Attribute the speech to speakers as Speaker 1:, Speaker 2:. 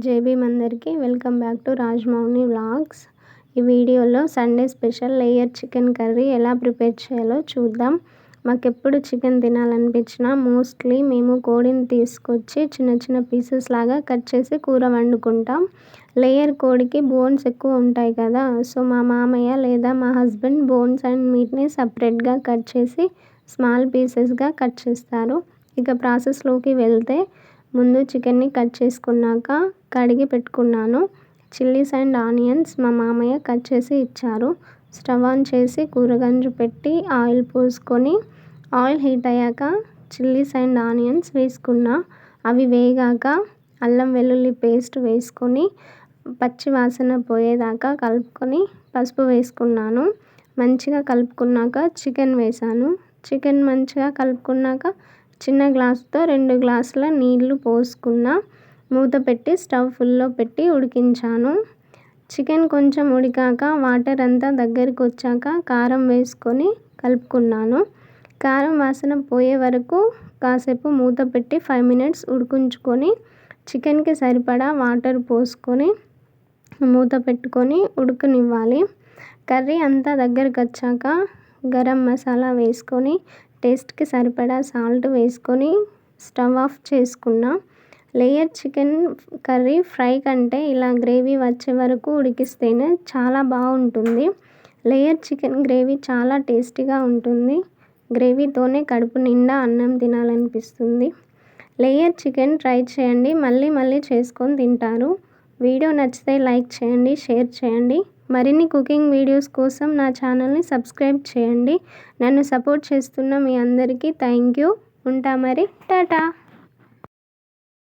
Speaker 1: జై భీమ్ అందరికీ welcome back to రాజమౌని vlogs. ఈ వీడియోలో Sunday special layer chicken curry ఎలా ప్రిపేర్ చేయాలో చూద్దాం. మాకెప్పుడు చికెన్ తినాలనిపించినా మోస్ట్లీ మేము కోడిని తీసుకొచ్చి చిన్న చిన్న పీసెస్ లాగా కట్ చేసి కూర వండుకుంటాం. లేయర్ కోడికి బోన్స్ ఎక్కువ ఉంటాయి కదా, సో మా మామయ్య లేదా మా హస్బెండ్ బోన్స్ అండ్ మీట్ని సపరేట్గా కట్ చేసి స్మాల్ పీసెస్గా కట్ చేస్తారు. ఇక ప్రాసెస్లోకి వెళ్తే ముందు చికెన్ని కట్ చేసుకున్నాక కడిగి పెట్టుకున్నాను. చిల్లీస్ అండ్ ఆనియన్స్ మా మామయ్య కట్ చేసి ఇచ్చారు. స్టవ్ ఆన్ చేసి కూరగంజు పెట్టి ఆయిల్ పోసుకొని ఆయిల్ హీట్ అయ్యాక చిల్లీస్ అండ్ ఆనియన్స్ వేసుకున్నా. అవి వేగాక అల్లం వెల్లుల్లి పేస్ట్ వేసుకొని పచ్చి వాసన పోయేదాకా కలుపుకొని పసుపు వేసుకున్నాను. మంచిగా కలుపుకున్నాక చికెన్ వేసాను. చికెన్ మంచిగా కలుపుకున్నాక చిన్న గ్లాసుతో 2 గ్లాసుల నీళ్లు పోసుకున్నా. మూత పెట్టి స్టవ్ ఫుల్లో పెట్టి ఉడికించాను. చికెన్ కొంచెం ఉడికాక వాటర్ అంతా దగ్గరికి వచ్చాక కారం వేసుకొని కలుపుకున్నాను. కారం వాసన పోయే వరకు కాసేపు మూత పెట్టి 5 మినిట్స్ ఉడికించుకొని చికెన్కి సరిపడా వాటర్ పోసుకొని మూత పెట్టుకొని ఉడకనివ్వాలి. కర్రీ అంతా దగ్గరికి వచ్చాక గరం మసాలా వేసుకొని టేస్ట్కి సరిపడా సాల్ట్ వేసుకొని స్టవ్ ఆఫ్ చేసుకున్నా. లేయర్ చికెన్ కర్రీ ఫ్రై కంటే ఇలా గ్రేవీ వచ్చే వరకు ఉడికిస్తేనే చాలా బాగుంటుంది. లేయర్ చికెన్ గ్రేవీ చాలా టేస్టీగా ఉంటుంది. గ్రేవీతోనే కడుపు నిండా అన్నం తినాలనిపిస్తుంది. లేయర్ చికెన్ ట్రై చేయండి, మళ్ళీ మళ్ళీ చేసుకొని తింటారు. వీడియో నచ్చితే లైక్ చేయండి, షేర్ చేయండి. మరిన్ని కుకింగ్ వీడియోస్ కోసం నా ఛానల్ని సబ్స్క్రైబ్ చేయండి. నన్ను సపోర్ట్ చేస్తున్న మీ అందరికీ థ్యాంక్ యూ. ఉంటా మరి, టాటా.